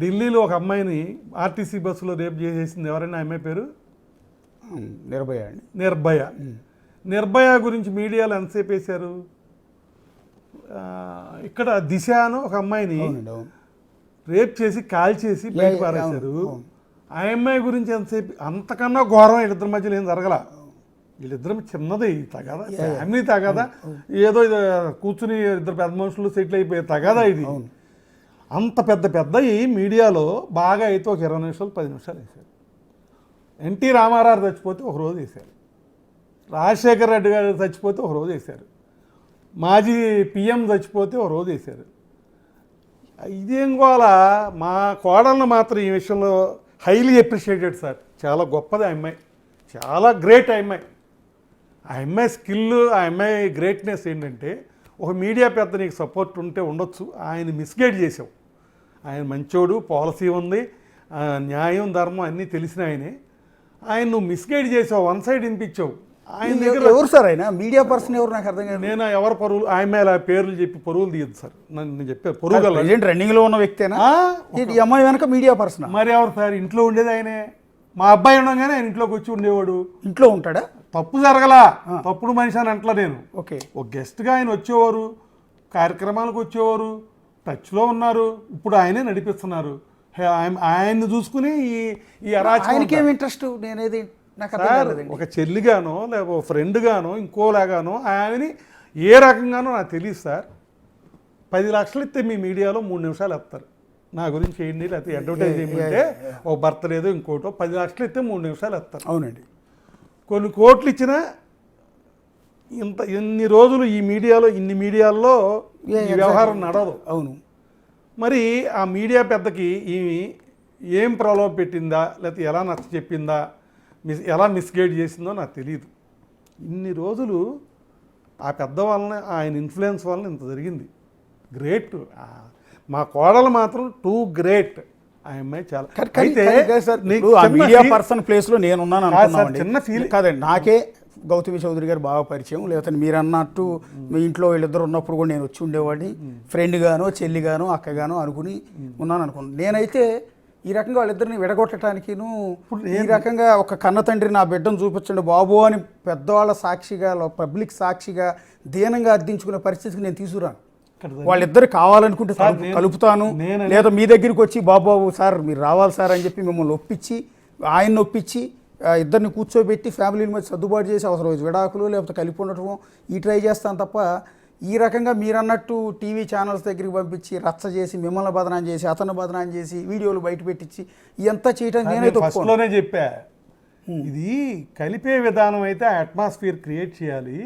ఢిల్లీలో ఒక అమ్మాయిని ఆర్టీసీ బస్సులో రేపు చేసేసింది ఎవరైనా అమ్మాయి పేరు నిర్భయ అండి. నిర్భయ గురించి మీడియాలో ఎంతసేపు వేశారు. ఇక్కడ దిశ అని ఒక అమ్మాయిని రేప్ చేసి కాల్ చేసి బయట పారేశారు. ఆ అమ్మాయి గురించి ఎంతసేపు, అంతకన్నా ఘోరం వీళ్ళిద్దరి మధ్యలో ఏం జరగల. వీళ్ళిద్దరం చిన్నది తగదా, ఫ్యామిలీ తగదా, ఏదో ఇది కూర్చుని ఇద్దరు పెద్ద మనుషులు సెటిల్ అయిపోయే తగదా ఇది. అంత పెద్ద ఈ మీడియాలో బాగా అయితే ఒక 20 నిమిషాలు 10 నిమిషాలు వేశారు. ఎన్టీ రామారావు చచ్చిపోతే ఒక రోజు వేశారు, రాజశేఖర్ రెడ్డి గారు చచ్చిపోతే ఒక రోజు వేశారు, మాజీ పిఎం చచ్చిపోతే ఒక రోజు వేశారు. ఇదేం గోలా. మా కోడలను మాత్రం ఈ విషయంలో హైలీ అప్రిషియేటెడ్ సార్. చాలా గొప్పది ఆ అమ్మాయి, చాలా గ్రేట్ ఆ అమ్మాయి. ఆ అమ్మాయి స్కిల్, ఆ అమ్మాయి గ్రేట్నెస్ ఏంటంటే, ఒక మీడియా పెద్ద నీకు సపోర్ట్ ఉంటే ఉండొచ్చు, ఆయన మిస్గైడ్ చేసావు. ఆయన మంచోడు, పాలసీ ఉంది, న్యాయం ధర్మం అన్నీ తెలిసిన ఆయనే. ఆయన నువ్వు మిస్గైడ్ చేసావు, వన్ సైడ్ వినిపించావు. ఆయన దగ్గర ఎవరు సార్ ఆయన మీడియా పర్సన్ ఎవరు నాకు అర్థం కాదు. నేను ఎవరు పరువులు ఆయన ఇలా పేర్లు చెప్పి పరువులు తీయదు సార్. నేను చెప్పాను పరువులు రన్నింగ్లో ఉన్న వ్యక్తేనా ఈ అమ్మాయి వెనక మీడియా పర్సన్? మరి ఎవరు సార్? ఇంట్లో ఉండేది ఆయనే. మా అబ్బాయి ఉండగానే ఆయన ఇంట్లోకి వచ్చి ఉండేవాడు. ఇంట్లో ఉంటాడా? తప్పు జరగలా, తప్పుడు మనిషి అని అంటలా నేను. ఓకే, ఒక గెస్ట్గా ఆయన వచ్చేవారు, కార్యక్రమాలకు వచ్చేవారు, టచ్లో ఉన్నారు. ఇప్పుడు ఆయనే నడిపిస్తున్నారు. ఆయన్ని చూసుకుని ఈ ఆయనకేం ఇంట్రెస్ట్ నేనేది నాకు అర్థం కాలేదండి. ఒక చెల్లిగానో లేకపోతే ఫ్రెండ్గానో ఇంకోలాగానో ఆయనని ఏ రకంగానో నాకు తెలియదు సార్. 10 లక్షలు ఇస్తే మీ మీడియాలో 3 నిమిషాలు వేస్తారు నా గురించి ఏంటి, లేకపోతే అడ్వర్టైజ్ చేయమంటే ఓ భర్త లేదో ఇంకోటో 10 లక్షలు ఇస్తే 3 నిమిషాలు వేస్తారు. అవునండి. కొన్ని కోట్లు ఇచ్చినా ఇన్ని రోజులు ఈ మీడియాలో ఇన్ని మీడియాల్లో ఈ వ్యవహారం నడవదు. అవును. మరి ఆ మీడియా పెద్దకి ఈమె ఏం ప్రలోభ పెట్టిందా, లేకపోతే ఎలా నచ్చ చెప్పిందా, ఎలా మిస్గైడ్ చేసిందో నాకు తెలియదు. ఇన్ని రోజులు ఆ పెద్ద వలన, ఆయన ఇన్ఫ్లుయెన్స్ వలన ఇంత జరిగింది. గ్రేట్. మా కోడలు మాత్రం టూ గ్రేట్. ఆ అమ్మాయి చాలా. అయితే మీడియా పర్సన్ ప్లేస్లో నేనున్నాను చిన్న ఫీల్ కాదండి. నాకే గౌతమి చౌదరి గారు బాగా పరిచయం, లేకపోతే మీరు అన్నట్టు మీ ఇంట్లో వీళ్ళిద్దరు ఉన్నప్పుడు కూడా నేను వచ్చి ఉండేవాడిని. ఫ్రెండ్గానో చెల్లిగానో అక్కగానో అనుకుని ఉన్నాను అనుకున్నాను. నేనైతే ఈ రకంగా వాళ్ళిద్దరిని విడగొట్టడానికిను, ఈ రకంగా ఒక కన్న తండ్రి నా బిడ్డను చూపించండి బాబు అని పెద్దవాళ్ళ సాక్షిగా, పబ్లిక్ సాక్షిగా దీనంగా అర్థించుకునే పరిస్థితికి నేను తీసుకురాను. వాళ్ళిద్దరు కావాలనుకుంటే కలుపుతాను, లేదా మీ దగ్గరికి వచ్చి బాబు సార్ మీరు రావాలి సార్ అని చెప్పి మిమ్మల్ని ఒప్పించి, ఆయన్ని ఒప్పించి, ఇద్దరిని కూర్చోబెట్టి ఫ్యామిలీల మధ్య సర్దుబాటు చేసి అవసరం విడాకులు లేకపోతే కలిపి ఉండటం ఈ ట్రై చేస్తాను తప్ప, ఈ రకంగా మీరన్నట్టు టీవీ ఛానల్స్ దగ్గరికి పంపించి రచ్చ చేసి మిమ్మల్ని బదనాం చేసి అతను బదనాం చేసి వీడియోలు బయట పెట్టించి ఇదంతా చేయటం నేనే ఫస్ట్లోనే చెప్పా. ఇది కలిపే విధానం అయితే ఆ అట్మాస్ఫియర్ క్రియేట్ చేయాలి.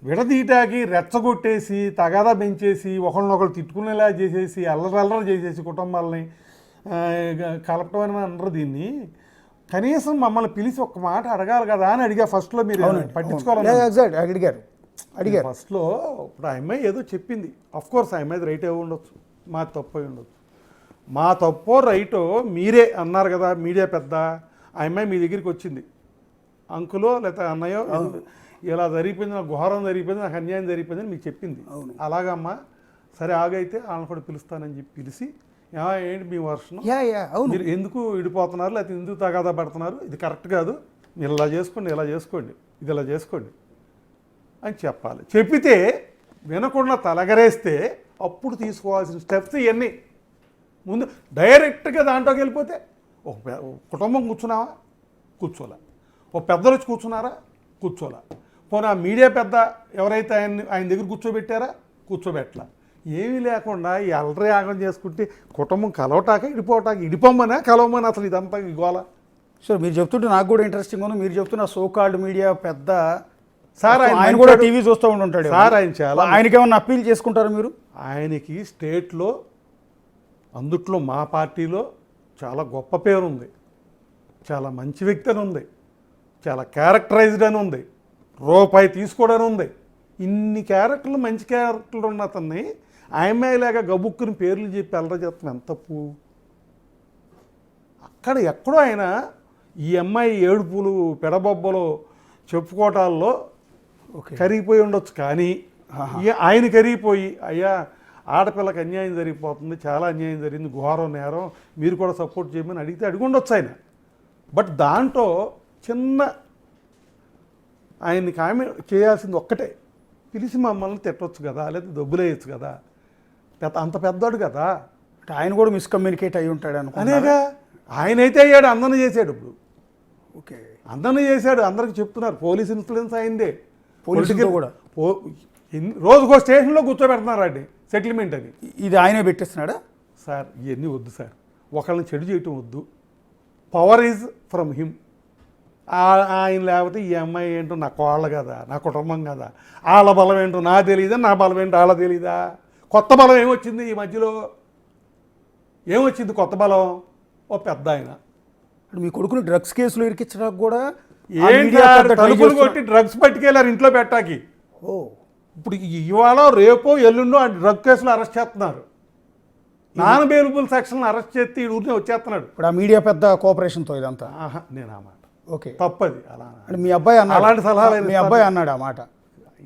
విడదీయటాకి రెచ్చగొట్టేసి తగాదా పెంచేసి ఒకళ్ళనొకళ్ళు తిట్టుకునేలా చేసేసి అల్లరల్లర చేసేసి కుటుంబాలని కలపటం అని అనరు. దీన్ని కనీసం మమ్మల్ని పిలిచి ఒక్క మాట అడగాలి కదా అని అడిగా ఫస్ట్లో. మీరు పట్టించుకోవాలి అడిగారు ఫస్ట్లో. ఇప్పుడు ఆ అమ్మాయి ఏదో చెప్పింది, అఫ్కోర్స్ ఆ అమ్మాయి రైట్ అయి ఉండొచ్చు, మా తప్పు అయి ఉండొచ్చు. మా తప్పో రైటో మీరే అన్నారు కదా మీడియా పెద్ద. ఆ అమ్మాయి మీ దగ్గరికి వచ్చింది, అంకులో లేకపోతే అన్నయ్యో ఇలా జరిగిపోయింది, నాకు ఘోరం జరిగిపోయింది, నాకు అన్యాయం జరిగిపోయిందని మీకు చెప్పింది. అలాగమ్మా సరే ఆగైతే వాళ్ళని కూడా పిలుస్తానని చెప్పి పిలిచి, ఏంటి మీ వర్షం, మీరు ఎందుకు విడిపోతున్నారు, లేకపోతే ఎందుకు తగాదా పడుతున్నారు, ఇది కరెక్ట్ కాదు, మీరు ఇలా చేసుకోండి, ఇలా చేసుకోండి, ఇది ఇలా చేసుకోండి అని చెప్పాలి. చెప్పితే వినకుండా తలగరేస్తే అప్పుడు తీసుకోవాల్సిన స్టెప్స్ ఇవన్నీ. ముందు డైరెక్ట్గా దాంట్లోకి వెళ్ళిపోతే ఒక కుటుంబం కూర్చున్నావా, కూర్చోలే. ఒక పెద్దలు వచ్చి కూర్చున్నారా, కూర్చోలే. పోనీ ఆ మీడియా పెద్ద ఎవరైతే ఆయన దగ్గర కూర్చోబెట్టారా, కూర్చోబెట్టలా. ఏమీ లేకుండా ఈ అల్లరి యాగం చేసుకుంటే కుటుంబం కలవటాక ఇడిపోవటాక, ఇడిపోమ్మనా కలవమని అసలు ఇదంతా గోల. సో మీరు చెప్తుంటే నాకు కూడా ఇంట్రెస్టింగ్ ఉంది. మీరు చెప్తున్న సోకాల్డ్ మీడియా పెద్ద సార్, ఆయన కూడా టీవీ చూస్తూ ఉంటుంటాడు సార్. ఆయన చాలా, ఆయనకి ఏమన్నా అప్పీల్ చేసుకుంటారు మీరు? ఆయనకి స్టేట్లో అందుట్లో మా పార్టీలో చాలా గొప్ప పేరు ఉంది, చాలా మంచి వ్యక్తి అని ఉంది, చాలా క్యారెక్టరైజ్డ్ అని ఉంది, రూపాయి తీసుకోవడానికి ఉంది. ఇన్ని క్యారెక్టర్లు, మంచి క్యారెక్టర్లు ఉన్న అతన్ని ఆయమ్మలాగా గబుక్కుని పేర్లు చెప్పి అల్లరి చేస్తాం ఎంత తప్పు. అక్కడ ఎక్కడో ఆయన ఈ అమ్మాయి ఏడుపులు పెడబొబ్బలు చెప్పుకోవటాల్లో కరిగిపోయి ఉండొచ్చు. కానీ ఆయన కరిగిపోయి అయ్యా ఆడపిల్లకి అన్యాయం జరిగిపోతుంది, చాలా అన్యాయం జరిగింది, ఘోరం నేరం, మీరు కూడా సపోర్ట్ చేయమని అడిగితే అడిగి ఉండొచ్చు ఆయన. బట్ దాంట్లో చిన్న ఆయనకి ఆమె చేయాల్సింది ఒక్కటే, పిలిచి మమ్మల్ని తిట్టవచ్చు కదా, లేదా దొబ్బులేయచ్చు కదా, అంత పెద్దోడు కదా. అంటే ఆయన కూడా మిస్కమ్యూనికేట్ అయి ఉంటాడు అనేగా ఆయనైతే అయ్యాడు, అందరిని చేశాడు. ఇప్పుడు ఓకే, అందరిని చేశాడు, అందరికి చెప్తున్నారు. పోలీస్ ఇన్ఫ్లుయెన్స్ అయిందే, పోలీసులతో కూడా రోజుకో స్టేషన్లో కూర్చోబెడుతున్నారు అండి సెటిల్మెంట్ అని. ఇది ఆయనే పెట్టేస్తున్నాడా సార్? ఇవన్నీ వద్దు సార్, ఒకళ్ళని చెడు చేయటం వద్దు. Power is from him. ఆయన లేకపోతే ఈ అమ్మాయి ఏంటో నా కోళ్ళ కదా, నా కుటుంబం కదా, వాళ్ళ బలం ఏంటో నా తెలియదా, నా బలం ఏంటో వాళ్ళ తెలీదా. కొత్త బలం ఏమొచ్చింది ఈ మధ్యలో? ఏమొచ్చింది కొత్త బలం? ఓ పెద్ద ఆయన. మీ కొడుకుని డ్రగ్స్ కేసులో ఇరికించడానికి కూడా తలుపులు కొట్టి డ్రగ్స్ పట్టుకెళ్ళారు ఇంట్లో పెట్టాకి. ఓ, ఇప్పుడు ఇవాళ రేపో ఎల్లుండో ఆ డ్రగ్ కేసులో అరెస్ట్ చేస్తున్నారు. నాన్ బెయిలబుల్ సెక్షన్ అరెస్ట్ చేస్తే ఈ ఊరిని వచ్చేస్తున్నాడు. ఇప్పుడు ఆ మీడియా పెద్ద కోఆపరేషన్తో ఇదంతా. నేను ఆ మాట ఓకే, తప్పది. అలా అంటే మీ అబ్బాయి అన్నాడు, అలాంటి సలహాలు మీ అబ్బాయి అన్నాడు ఆ మాట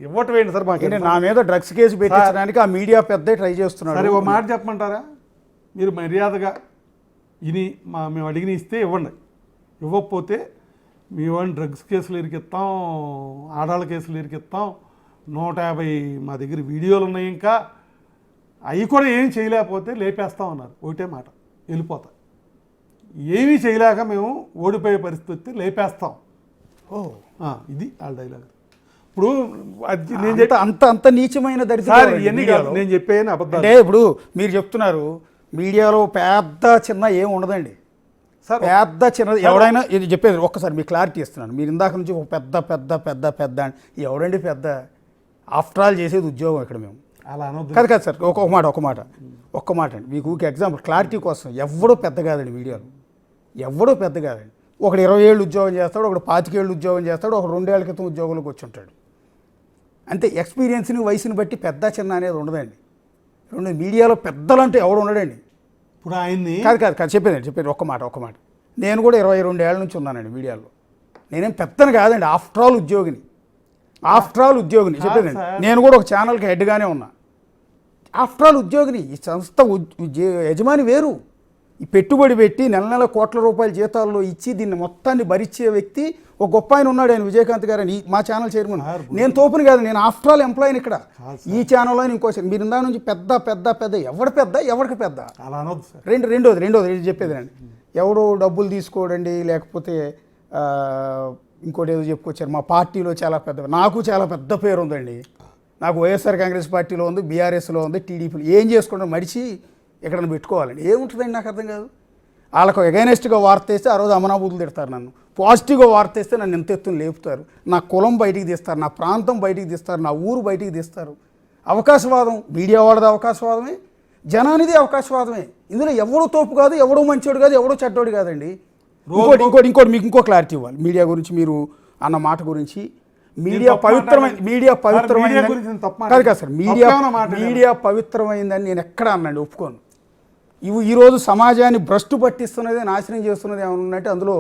ఇవ్వటం ఏంటి సార్? మాకు నా మీద డ్రగ్స్ కేసు పెట్టించడానికి ఆ మీడియా పెద్ద ట్రై చేస్తున్నాడు. సరే, ఓ మాట చెప్పమంటారా? మీరు మర్యాదగా ఇది మేము అడిగిన ఇస్తే ఇవ్వండి, ఇవ్వకపోతే మీ వాడిని డ్రగ్స్ కేసులు ఇరికిస్తాం, ఆడాళ్ళ కేసులు ఇరికిస్తాం, 150 మా దగ్గర వీడియోలు ఉన్నాయి, ఇంకా అవి కూడా ఏం చేయలేకపోతే లేపేస్తాం అన్నారు. ఒకటే మాట, వెళ్ళిపోతా. ఏమీ చేయలేక మేము ఓడిపోయే పరిస్థితి లేపేస్తాం. ఇది వాళ్ళ డైలాగ్. ఇప్పుడు నేను చెప్పి అంత నీచమైన నేను చెప్పేది అబద్ధాలు. అంటే ఇప్పుడు మీరు చెప్తున్నారు మీడియాలో పెద్ద చిన్న ఏం ఉండదండి. పెద్ద చిన్న ఎవడైనా ఇది చెప్పేది ఒక్కసారి మీకు క్లారిటీ ఇస్తున్నాను. మీరు ఇందాక నుంచి ఒక పెద్ద పెద్ద పెద్ద పెద్ద ఎవడండి పెద్ద? ఆఫ్టర్ ఆల్ చేసేది ఉద్యోగం ఇక్కడ మేము. అలా అనొద్దు. కాదు సార్, ఒక్క మాట అండి మీకు ఎగ్జాంపుల్ క్లారిటీ కోసం. ఎవడో పెద్ద కాదండి మీడియాలో, ఎవడో పెద్ద కాదండి. ఒకడు 20 ఏళ్ళు ఉద్యోగం చేస్తాడు, ఒకడు 25 ఏళ్ళు ఉద్యోగం చేస్తాడు, ఒక 2 ఏళ్ల క్రితం ఉద్యోగంలోకి వచ్చి ఉంటాడు. అంతే. ఎక్స్పీరియన్స్ని వయసుని బట్టి పెద్ద చిన్న అనేది ఉండదండి. మీడియాలో పెద్దలంటే ఎవడు ఉండడండి. ఇప్పుడు ఆయన్ని కాదు చెప్పేది ఒక్క మాట. నేను కూడా 22 ఏళ్ళ నుంచి ఉన్నానండి మీడియాలో. నేనేం పెద్దను కాదండి, ఆఫ్టర్ ఆల్ ఉద్యోగిని చెప్పేదండి. నేను కూడా ఒక ఛానల్కి హెడ్గానే ఉన్నా. ఆఫ్టర్ ఆల్ ఉద్యోగిని. ఈ సంస్థ యజమాని వేరు. ఈ పెట్టుబడి పెట్టి నెల కోట్ల రూపాయల జీతాల్లో ఇచ్చి దీన్ని మొత్తాన్ని భరించే వ్యక్తి ఒక గొప్ప ఆయన ఉన్నాడు, ఆయన విజయకాంత్ గారు అని, మా ఛానల్ చైర్మన్. నేను తోపుని కాదు, నేను ఆఫ్టర్ ఆల్ ఎంప్లాయీని ఇక్కడ ఈ ఛానల్లో. ఇంకో మీరు ఇందా నుంచి పెద్ద ఎవరికి పెద్ద అలా అనొద్దు సార్. రెండోది చెప్పేది అండి, ఎవడో డబ్బులు తీసుకోడండి, లేకపోతే ఇంకోటి ఏదో చెప్పుకొచ్చారు. మా పార్టీలో చాలా పెద్ద, నాకు చాలా పెద్ద పేరు ఉందండి. నాకు వైఎస్ఆర్ కాంగ్రెస్ పార్టీలో ఉంది, బీఆర్ఎస్లో ఉంది, టీడీపీలో. ఏం చేసుకుంటాం మడిచి ఎక్కడైనా పెట్టుకోవాలండి. ఏముంటుందండి నాకు అర్థం కాదు. వాళ్ళకు ఎగైనెస్ట్గా వార్త వేస్తే ఆ రోజు అమనాబూతులు తిడతారు నన్ను, పాజిటివ్గా వార్త వేస్తే నన్ను ఎంత ఎత్తున లేపుతారు, నా కులం బయటికి తీస్తారు, నా ప్రాంతం బయటికి తీస్తారు, నా ఊరు బయటికి తీస్తారు. అవకాశవాదం, మీడియా వాడది అవకాశవాదమే, జనానిది అవకాశవాదమే. ఇందులో ఎవడో తోపు కాదు, ఎవడో మంచోడు కాదు, ఎవడో చెడ్డోడు కాదండి. ఇంకోటి మీకు ఇంకో క్లారిటీ ఇవ్వాలి మీడియా గురించి. మీరు అన్న మాట గురించి, మీడియా పవిత్రమైందని నేను ఎక్కడ అన్నాండి, ఒప్పుకోను. ఈరోజు సమాజాన్ని భ్రష్టు పట్టిస్తున్నది, నాశనం చేస్తున్నది ఏమైనా ఉన్నట్టు అందులో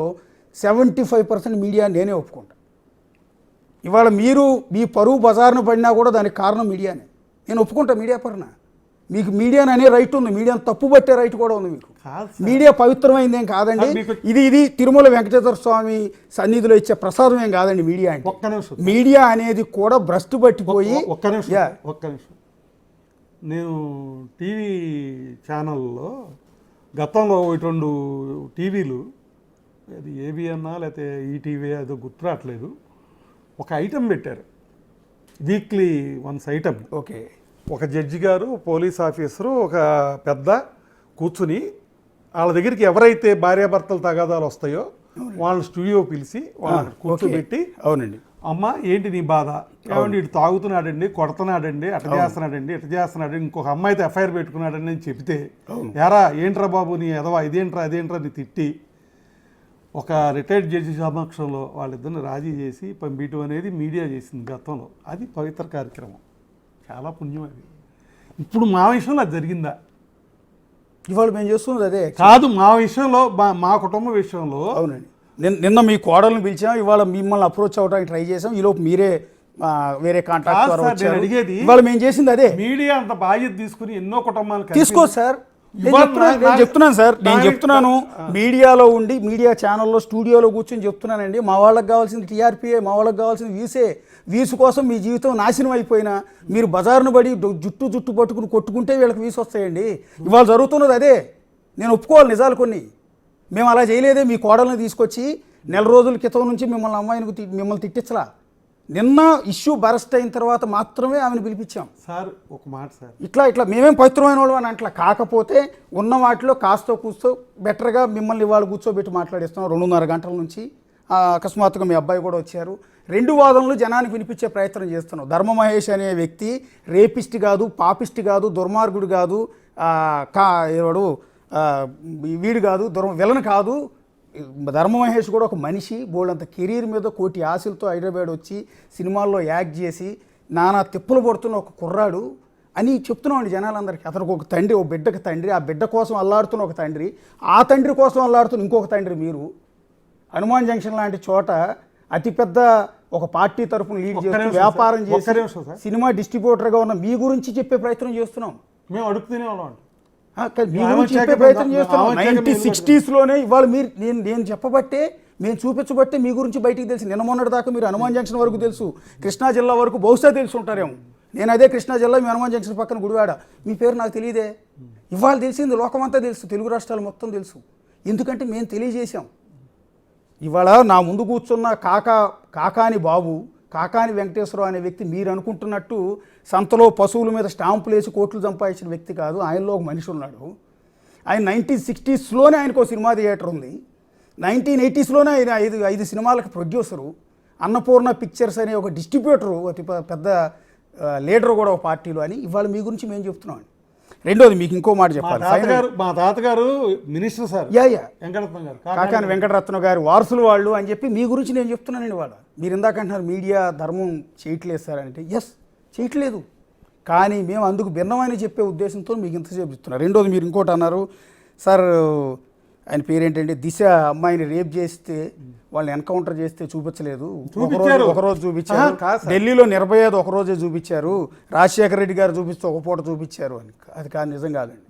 75% మీడియా నేనే ఒప్పుకుంటా. ఇవాళ మీరు మీ పరువు బజారును పడినా కూడా దానికి కారణం మీడియానే. నేను ఒప్పుకుంటా మీడియా పరున. మీకు మీడియాని అనే రైట్ ఉంది, మీడియాను తప్పు పట్టే రైట్ కూడా ఉంది మీకు. మీడియా పవిత్రమైంది ఏం కాదండి. ఇది తిరుమల వెంకటేశ్వర స్వామి సన్నిధిలో ఇచ్చే ప్రసాదం ఏం కాదండి మీడియా అంటే. మీడియా అనేది కూడా భ్రష్టు పట్టిపోయి. ఒక్క నిమిషం. నేను టీవీ ఛానల్లో గతంలో 2 టీవీలు, అది ఏబిఎన్నా లేకపోతే ఈటీవీ అదో గుర్తు రావట్లేదు, ఒక ఐటెం పెట్టారు, వీక్లీ వన్స్ ఐటెం. ఓకే. ఒక జడ్జి గారు, పోలీస్ ఆఫీసరు, ఒక పెద్ద కూర్చుని వాళ్ళ దగ్గరికి ఎవరైతే భార్యాభర్తల తగాదాలు వస్తాయో వాళ్ళని స్టూడియో పిలిచి వాళ్ళని కూర్చోబెట్టి, అవునండి అమ్మ ఏంటి నీ బాధ, ఏమండి ఇటు తాగుతున్నాడండి, కొడుతున్నాడండి, అట్ట చేస్తున్నాడండి, ఇంకొక అమ్మాయితో ఎఫ్ఐఆర్ పెట్టుకున్నాడండి అని చెప్తే, ఎరా ఏంట్రా బాబు నీ ఎదవా, ఇదేంట్రా అని తిట్టి ఒక రిటైర్డ్ జడ్జి సమక్షంలో వాళ్ళిద్దరిని రాజీ చేసి పంపించడం అనేది మీడియా చేసింది గతంలో. అది పవిత్ర కార్యక్రమం, చాలా పుణ్యం అది. ఇప్పుడు మా విషయంలో అది జరిగిందా? ఇవాళ మేము చేస్తున్నది అదే కాదు. మా విషయంలో, మా కుటుంబ విషయంలో. అవునండి. నిన్న మీ కోడలను పిలిచాం, ఇవాళ మిమ్మల్ని అప్రోచ్ అవ్వడానికి ట్రై చేసాం. ఈలోపు మీరే వేరే కాంట్రాక్ట్ కాదు ద్వారా సార్, నేను వచ్చారు. అడిగేది ఇవాళ మేము చేసింది అదే. మీడియా అంత బాధ్యత తీసుకుని ఎన్నో కుటుంబాలు తీసుకో సార్, నేను చెప్తున్నాను సార్, నేను చెప్తున్నాను మీడియాలో ఉండి మీడియా ఛానల్లో స్టూడియోలో కూర్చొని చెప్తున్నానండి. మా వాళ్ళకి కావాల్సింది టీఆర్పీఏ, మా వాళ్ళకి కావాల్సింది వీసు కోసం మీ జీవితం నాశనం అయిపోయినా మీరు బజారును పడి జుట్టు పట్టుకుని కొట్టుకుంటే వీళ్ళకి వీసు వస్తాయండి. ఇవాళ జరుగుతున్నది అదే. నేను ఒప్పుకోవాలి నిజాలు కొన్ని. మేము అలా చేయలేదే. మీ కోడల్ని తీసుకొచ్చి నెల రోజుల క్రితం నుంచి మిమ్మల్ని తిట్టించలా. నిన్న ఇష్యూ బరస్ట్ అయిన తర్వాత మాత్రమే ఆమెను పిలిపించాం సార్. ఒక మాట సార్, ఇట్లా మేమేం పవిత్రమైన వాళ్ళు అని అట్లా కాకపోతే ఉన్న వాటిలో కాస్తో కూస్తో బెటర్గా మిమ్మల్ని ఇవాళ కూర్చోబెట్టి మాట్లాడిస్తున్నాం 2.5 గంటల నుంచి. అకస్మాత్తుగా మీ అబ్బాయి కూడా వచ్చారు. 2 వాదనలు జనానికి వినిపించే ప్రయత్నం చేస్తున్నాం. ధర్మ మహేష్ అనే వ్యక్తి రేపిస్ట్ కాదు, పాపిస్ట్ కాదు, దుర్మార్గుడు కాదు, వీడు కాదు, విలన్ కాదు. ధర్మ మహేష్ కూడా ఒక మనిషి. బోల్డంత కెరీర్ మీద కోటి ఆశలతో హైదరాబాద్ వచ్చి సినిమాల్లో యాక్ట్ చేసి నానా తిప్పులు పడుతున్న ఒక కుర్రాడు అని చెప్తున్నామండి జనాలందరికీ. అతనికి ఒక తండ్రి, ఒక బిడ్డకి తండ్రి, ఆ బిడ్డ కోసం అల్లాడుతున్న ఒక తండ్రి, ఆ తండ్రి కోసం అల్లాడుతున్న ఇంకొక తండ్రి మీరు. హనుమాన్ జంక్షన్ లాంటి చోట అతిపెద్ద ఒక పార్టీ తరఫున లీడ్ చేస్తూ వ్యాపారం చేసి సినిమా డిస్ట్రిబ్యూటర్గా ఉన్న మీ గురించి చెప్పే ప్రయత్నం చేస్తున్నాం. మేము అడుగుతూనే ఉన్నాం. మీ గురించి చెప్పే ప్రయత్నం చేస్తున్నాం. 1960s ఇవాళ మీరు నేను చెప్పబట్టే, మేము చూపించబట్టే మీ గురించి బయటికి తెలుసు. నిన్న మొన్నటి దాకా మీరు హనుమాన్ జంక్షన్ వరకు తెలుసు, కృష్ణా జిల్లా వరకు బహుశా తెలిసి ఉంటారేమో. నేను అదే కృష్ణా జిల్లా, మీ హనుమాన్ జంక్షన్ పక్కన గుడివాడ. మీ పేరు నాకు తెలియదే. ఇవాళ తెలిసింది లోకమంతా తెలుసు, తెలుగు రాష్ట్రాలు మొత్తం తెలుసు. ఎందుకంటే మేము తెలియజేశాం. ఇవాళ నా ముందు కూర్చున్న కాకాని బాబు, కాకాని వెంకటేశ్వరరావు అనే వ్యక్తి మీరు అనుకుంటున్నట్టు సంతలో పశువుల మీద స్టాంపులు వేసి కోట్లు సంపాదించిన వ్యక్తి కాదు. ఆయనలో ఒక మనిషి ఉన్నాడు. ఆయన 1960s ఆయనకు సినిమా థియేటర్ ఉంది. 1980s ఆయన 5 సినిమాలకు ప్రొడ్యూసరు. అన్నపూర్ణ పిక్చర్స్ అనే ఒక డిస్ట్రిబ్యూటరు, అతి పెద్ద లీడర్ కూడా ఒక పార్టీలో అని. ఇవాళ మీ గురించి మేము చెప్తున్నాం. రెండోది మీకు ఇంకో మాట చెప్పాలి. మా తాతగారు మినిస్టర్ సార్, కాకాని వెంకటరత్నం గారు వారసులు వాళ్ళు అని చెప్పి మీ గురించి నేను చెప్తున్నానండి. వాళ్ళ మీరు ఇందాక అంటున్నారు మీడియా ధర్మం చేయట్లేదు సార్ అంటే. ఎస్, చేయట్లేదు. కానీ మేము అందుకు భిన్నమని చెప్పే ఉద్దేశంతో మీకు ఇంతసేపు చెప్తున్నారు. రెండోది మీరు ఇంకోటి అన్నారు సార్, ఆయన పేరేంటంటే దిశ అమ్మాయిని రేప్ చేస్తే వాళ్ళని ఎన్కౌంటర్ చేస్తే చూపించలేదు, ఒకరోజు చూపించారు. ఢిల్లీలో నిర్భయది ఒకరోజే చూపించారు, రాజశేఖర రెడ్డి గారు చూపిస్తే ఒక పూట చూపించారు అని. అది కాదు, నిజం కాదండి.